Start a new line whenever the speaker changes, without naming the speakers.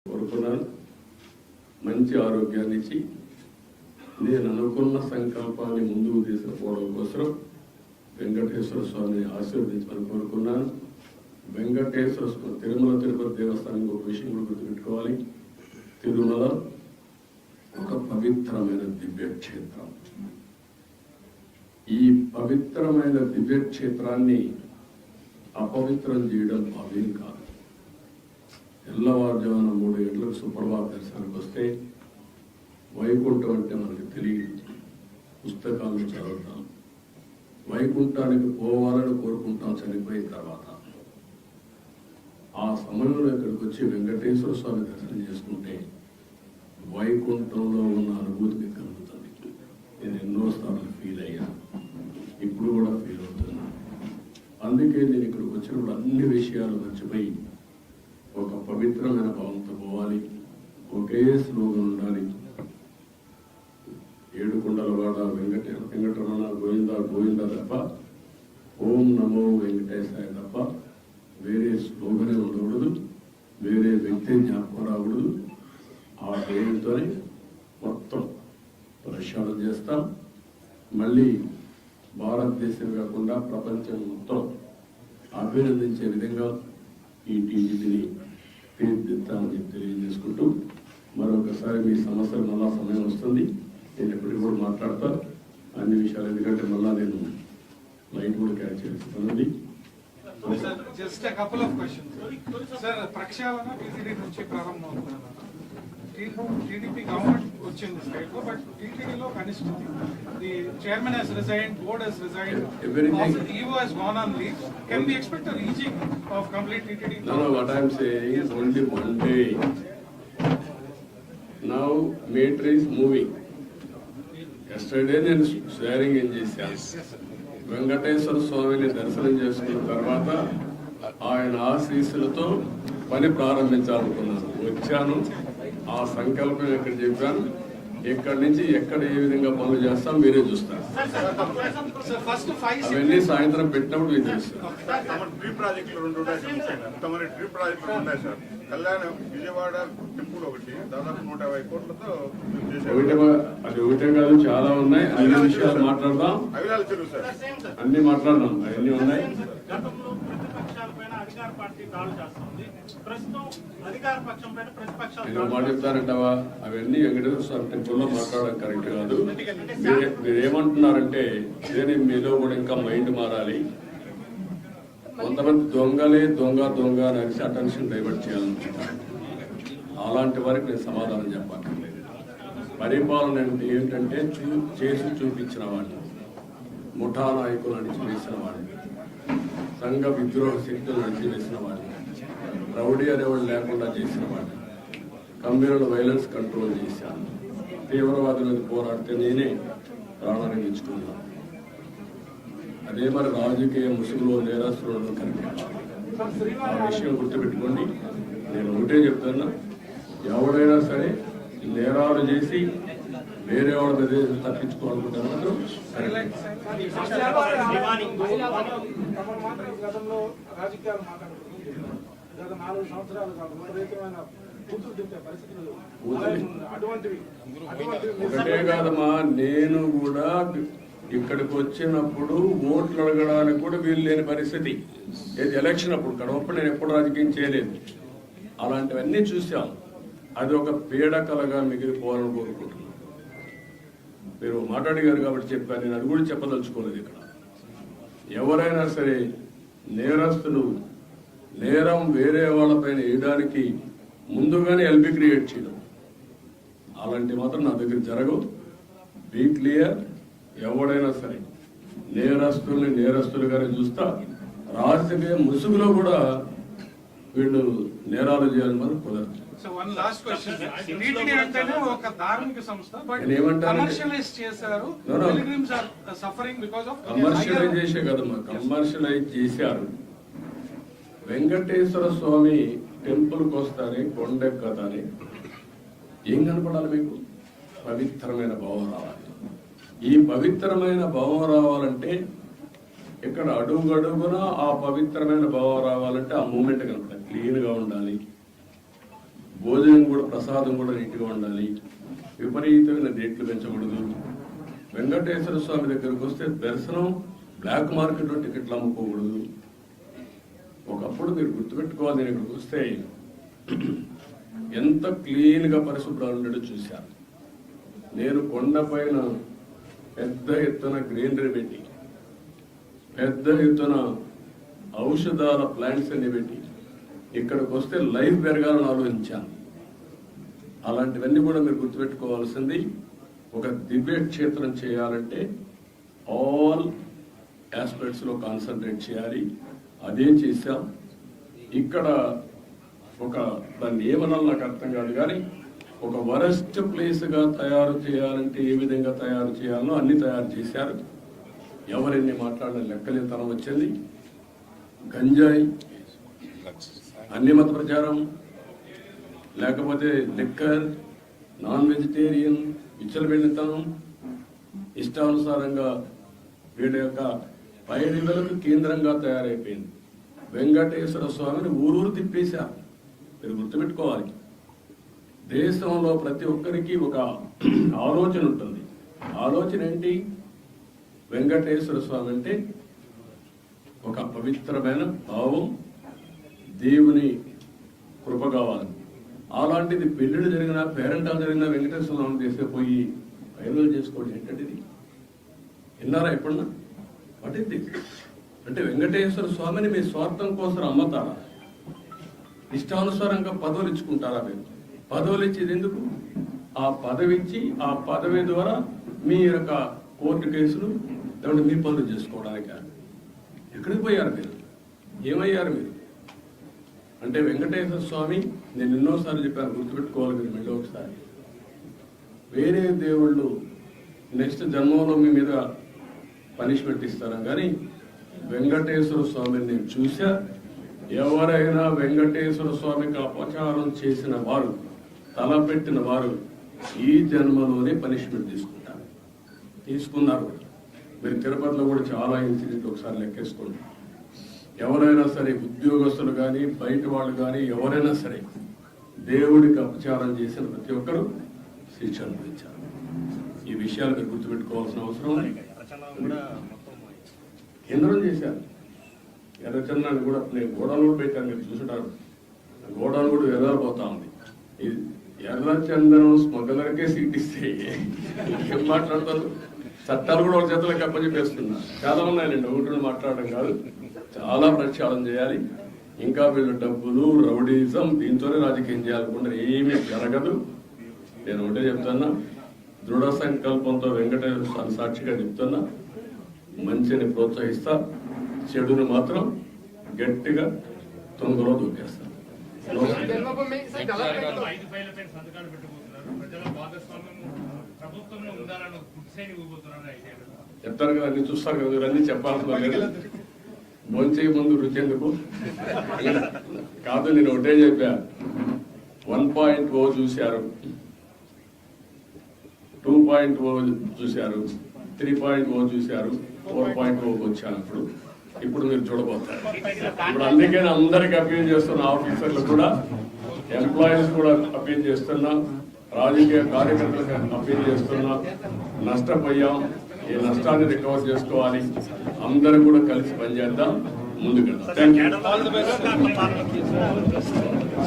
కోరుకున్నాను. మంచి ఆరోగ్యాన్ని ఇచ్చి నేను అనుకున్న సంకల్పాన్ని ముందుకు తీసుకుపోవడం కోసం వెంకటేశ్వర స్వామిని ఆశీర్వదించమని కోరుకున్నాను. వెంకటేశ్వర స్వామి తిరుమల తిరుపతి దేవస్థానం ఒక విషయం కూడా గుర్తుపెట్టుకోవాలి. తిరుమల ఒక పవిత్రమైన దివ్యక్షేత్రం. ఈ పవిత్రమైన దివ్యక్షేత్రాన్ని అపవిత్రం చేయడం భావ్యం కాదు. తెల్లవారుజామున 3 గంటలకు సుప్రభాత దర్శనానికి వస్తే వైకుంఠం అంటే మనకు తెలియదు, పుస్తకాలను చదువుతాం. వైకుంఠానికి పోవాలని కోరుకుంటాం చనిపోయిన తర్వాత. ఆ సమయంలో ఇక్కడికి వచ్చి వెంకటేశ్వర స్వామి దర్శనం చేసుకుంటే వైకుంఠంలో ఉన్న అనుభూతి కలుగుతుంది. నేను ఎన్నోసార్లు ఫీల్ అయ్యాను, ఇప్పుడు కూడా ఫీల్ అవుతున్నాను. అందుకే నేను ఇక్కడికి వచ్చినప్పుడు అన్ని విషయాలు మర్చిపోయి ఒక పవిత్రమైన భావంతో పోవాలి. ఒకే స్లోగన్ ఉండాలి. ఏడుకొండలవాడ వెంకటరమణ గోవింద గోవింద తప్ప, ఓం నమో వెంకటేశాయ తప్ప వేరే స్లోగనే ఉండకూడదు, వేరే వ్యక్తి జ్ఞాపకం రాకూడదు. ఆ పేరుతోనే మొత్తం ప్రక్షాళన చేస్తాం. మళ్ళీ భారతదేశం కాకుండా ప్రపంచం మొత్తం అభినందించే విధంగా ఈ టీజీటీని తీర్చిదిద్దామని తెలియజేసుకుంటూ, మరొకసారి మీ సమస్యలు మళ్ళా సమయం వస్తుంది, నేను ఎప్పటికీ కూడా మాట్లాడతా అన్ని విషయాలు. ఎందుకంటే మళ్ళా నేను లైట్ కూడా క్యాచ్ చేస్తున్నది.
Just a couple of questions. Sir, ప్రక్షాళన టీటీడీ నుంచి ప్రారంభమవుతున్నారు. టీడీపీ గవర్నమెంట్ వచ్చింది స్టేట్ లో, బట్ టీటీడీలో కనిష్ఠితి. The chairman has resigned, board has resigned, EO has gone on leave. Can we expect a rejig of complete TTD?
No, what I am saying is only one day. Now matter is moving. Yesterday నేను sharing ఏం చేశాను. వెంకటేశ్వర స్వామిని దర్శనం చేసుకున్న తర్వాత ఆయన ఆశీస్సులతో పని ప్రారంభించాలనుకున్నాను. వచ్చాను, ఆ సంకల్పం ఇక్కడ చెప్పాను. ఇక్కడి నుంచి ఎక్కడ ఏ విధంగా పనులు చేస్తాం మీరే చూస్తారు. అవన్నీ సాయంత్రం పెట్టినప్పుడు మీకు తెలుస్తారు. అది ఒకటే కాదు, చాలా ఉన్నాయి. అన్ని విషయాలు మాట్లాడదాం, అన్ని మాట్లాడదాం. అవన్నీ ఉన్నాయి. మాట చెప్తారంటావా? అవన్నీ వెంకటేశ్వర స్వామి టెంపుల్లో మాట్లాడడం కరెక్ట్ కాదు. మీరేమంటున్నారంటే ఇదే మీలో కూడా ఇంకా మైండ్ మారాలి. కొంతమంది దొంగలే దొంగ దొంగ అనేసి అటెన్షన్ డైవర్ట్ చేయాలనుకుంటారు. అలాంటి వారికి నేను సమాధానం చెప్పాలి. పరిపాలన అంటే ఏంటంటే చేసి చూపించిన వాడిని, ముఠా నాయకులు అణిచి వేసిన వాడిని, సంఘ విద్రోహ శక్తులు అణిచి వేసిన వాడిని, రౌడీ అనేవాళ్ళు లేకుండా చేసిన వాడిని, కమ్యూనల్ వైలెన్స్ కంట్రోల్ చేశాను. తీవ్రవాదుల మీద పోరాడితే నేనే ప్రాణాన్ని ఇచ్చుకున్నాను. అదే మరి రాజకీయ ముసుగులో నేరస్తులను కనిపించాలి. ఆ విషయం గుర్తుపెట్టుకోండి. నేను ఒకటే చెప్తున్నా, ఎవడైనా సరే నేరాలు చేసి వేరే వాళ్ళ మీద తప్పించుకోవాలనుకుంటారు మాత్రం ఒకటే కాదమ్మా. నేను కూడా ఇక్కడికి వచ్చినప్పుడు ఓట్లు అడగడానికి కూడా వీలు లేని పరిస్థితి. ఏది ఎలక్షన్ అప్పుడు కడవప్పుడు నేను ఎప్పుడు రాజకీయం చేయలేదు. అలాంటివన్నీ చూసాం. అది ఒక పీడకలగా మిగిలిపోవాలని కోరుకుంటున్నాను. మీరు మాట్లాడిగారు కాబట్టి చెప్పాను. నేను అది కూడా చెప్పదలుచుకోలేదు. ఇక్కడ ఎవరైనా సరే నేరస్తులు నేరం వేరే వాళ్ళపైన వేయడానికి ముందుగానే ఎల్బీ క్రియేట్ చేయడం, అలాంటి మాత్రం నా దగ్గర జరగవు. Be clear. ఎవడైనా సరే నేరస్తుల్ని నేరస్తులుగానే చూస్తా. రాజకీయ ముసుగులో కూడా వీళ్ళు నేరాలు చేయాలని మాత్రం కుదరదు. కమర్షియలైజ్ చేసే కదమ్మా, కమర్షియలైజ్ చేశారు. వెంకటేశ్వర స్వామి టెంపుల్కి వస్తానే కొండెక్కతానే ఏం కనపడాలి మీకు? పవిత్రమైన భావం రావాలి. ఈ పవిత్రమైన భావం రావాలంటే ఇక్కడ అడుగడుగున ఆ పవిత్రమైన భావం రావాలంటే ఆ మూమెంట్ కనపడాలి. క్లీన్గా ఉండాలి, భోజనం కూడా ప్రసాదం కూడా నీట్గా ఉండాలి, విపరీతమైన రేట్లు పెంచకూడదు. వెంకటేశ్వర స్వామి దగ్గరకు వస్తే దర్శనం బ్లాక్ మార్కెట్లో టికెట్లు అమ్ముకోకూడదు. ఒకప్పుడు మీరు గుర్తుపెట్టుకోవాలి, నేను ఇక్కడికి వస్తే ఎంత క్లీన్గా పరిశుభ్రాలు ఉండేటో చూశాను. నేను కొండపైన పెద్ద ఎత్తున గ్రీనరీ పెట్టి, పెద్ద ఎత్తున ఔషధాల ప్లాంట్స్ అన్ని పెట్టి ఇక్కడికి వస్తే లైఫ్ పెరగాలని ఆలోచించాను. అలాంటివన్నీ కూడా మీరు గుర్తుపెట్టుకోవాల్సింది. ఒక దివ్య క్షేత్రం చేయాలంటే ఆల్ ఆస్పెక్ట్స్లో కాన్సన్ట్రేట్ చేయాలి. అదే చేశాం. ఇక్కడ ఒక దాన్ని ఏమన్నా నాకు అర్థం కాదు, కానీ ఒక వరస్ట్ ప్లేస్గా తయారు చేయాలంటే ఏ విధంగా తయారు చేయాలో అన్ని తయారు చేశారు. ఎవరెన్ని మాట్లాడిన లెక్కలేతనం వచ్చింది. గంజాయి, అన్ని మత ప్రచారం, లేకపోతే లిక్కర్, నాన్ వెజిటేరియన్, విచ్చలబెళ్ళితనం, ఇష్టానుసారంగా వీళ్ళ యొక్క పైరులకు కేంద్రంగా తయారైపోయింది. వెంకటేశ్వర స్వామిని ఊరూరు తిప్పేశారు. మీరు గుర్తుపెట్టుకోవాలి, దేశంలో ప్రతి ఒక్కరికి ఒక ఆలోచన ఉంటుంది. ఆలోచన ఏంటి? వెంకటేశ్వర స్వామి అంటే ఒక పవిత్రమైన భావం, దేవుని కృప కావాలి. అలాంటిది పెళ్ళిళ్ళు జరిగినా, పేరెంటాలు జరిగినా వెంకటేశ్వర స్వామి తీసుకుపోయి వైరల్ చేసుకోవడం ఏంటంటే ఇది విన్నారా ఎప్పుడన్నా? What is this? అంటే వెంకటేశ్వర స్వామిని మీ స్వార్థం కోసం అమ్మతారా? ఇష్టానుసారంగా పదవులు ఇచ్చుకుంటారా? మీరు పదవులు ఇచ్చేది ఎందుకు? ఆ పదవి ఇచ్చి ఆ పదవి ద్వారా మీ యొక్క కోర్టు కేసులు లేకుంటే మీ పనులు చేసుకోవడానికి ఎక్కడికి పోయారు మీరు? ఏమయ్యారు మీరు? అంటే వెంకటేశ్వర స్వామి, నేను ఎన్నోసార్లు చెప్పాను, గుర్తుపెట్టుకోవాలి మీరు మళ్ళీ ఒకసారి. వేరే దేవుళ్ళు నెక్స్ట్ జన్మంలో మీ మీద పనిష్మెంట్ ఇస్తారా, కానీ వెంకటేశ్వర స్వామిని నేను చూసా. ఎవరైనా వెంకటేశ్వర స్వామికి అపచారం చేసిన వారు, తలపెట్టిన వారు ఈ జన్మలోనే పనిష్మెంట్ తీసుకున్నారు. మీరు తిరుపతిలో కూడా చాలా ఇన్సిడెంట్ ఒకసారి లెక్కేసుకోండి. ఎవరైనా సరే, ఉద్యోగస్తులు కానీ బయట వాళ్ళు కానీ ఎవరైనా సరే దేవుడికి అపచారం చేసిన ప్రతి ఒక్కరూ శిక్ష అనుభవించారు. ఈ విషయాలు మీరు గుర్తుపెట్టుకోవాల్సిన అవసరం కేంద్రం చేశారు. ఎర్రచందనాన్ని కూడా నేను గోడలు కూడా పెట్టాను, మీరు చూసుంటారు. గోడలు కూడా ఎర్రపోతా ఉంది. ఎర్రచందనం స్మగ్లర్కే సీట్ ఇస్తే ఏం మాట్లాడతారు? చట్టాలు కూడా ఒక చేతులకు అప్పచెప్పేస్తున్నారు. చాలా ఉన్నాయండి, ఒకటి మాట్లాడడం కాదు, చాలా ప్రక్షాళన చేయాలి. ఇంకా వీళ్ళు డబ్బులు, రౌడీజం, దీంతోనే రాజకీయం చేయాలనుకుంటే ఏమీ జరగదు. నేను ఒకటే చెప్తున్నా, దృఢ సంకల్పంతో వెంకటేశ్వర స్వామి సాక్షిగా చెప్తున్నా, మంచిని ప్రోత్సహిస్తా, చెడుని మాత్రం గట్టిగా తొందరలో దూకేస్తా. చెప్తారు కదా, అన్ని చూస్తారు కదా, మీరు అన్ని చెప్పాల్సిన భోంచే ముందు రుచి ఎందుకు కాదు. నేను ఒకటే చెప్పా, 1.0 చూశారు, 2.0 చూశారు, 3.0 చూశారు, 4.0 వచ్చాను. ఇప్పుడు మీరు చూడబోతారు. ఇప్పుడు అందుకే అందరికి అప్పీల్ చేస్తున్న, ఆఫీసర్లు కూడా, ఎంప్లాయీస్ కూడా అప్పీల్ చేస్తున్నా, రాజకీయ కార్యకర్తలకు అప్పీల్ చేస్తున్నా. నష్టపోయాం, ఈ నష్టాన్ని రికవర్ చేసుకోవాలి. అందరూ కూడా కలిసి పనిచేద్దాం, ముందుకెళ్దాం. Thank you.